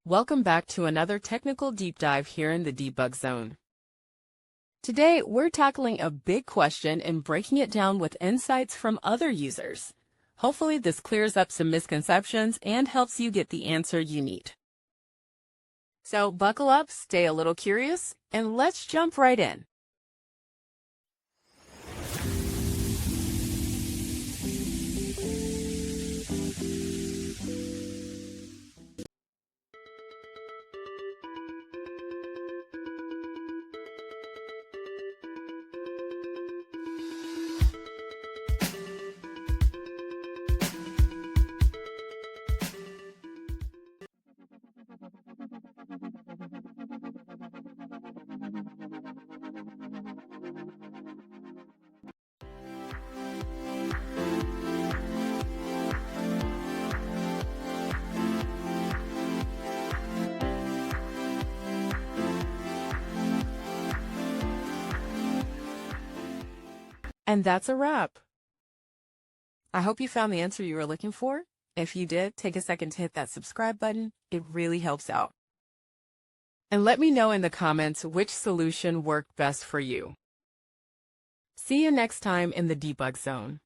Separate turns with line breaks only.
Welcome back to another technical deep dive here in the debug zone. Today, we're tackling a big question and breaking it down with insights from other users. Hopefully, this clears up some misconceptions and helps you get the answer you need. So buckle up, stay a little curious, and let's jump right in. And that's a wrap. I hope you found the answer you were looking for. If you did, take a second to hit that subscribe button. It really helps out. And let me know in the comments which solution worked best for you. See you next time in the debug zone.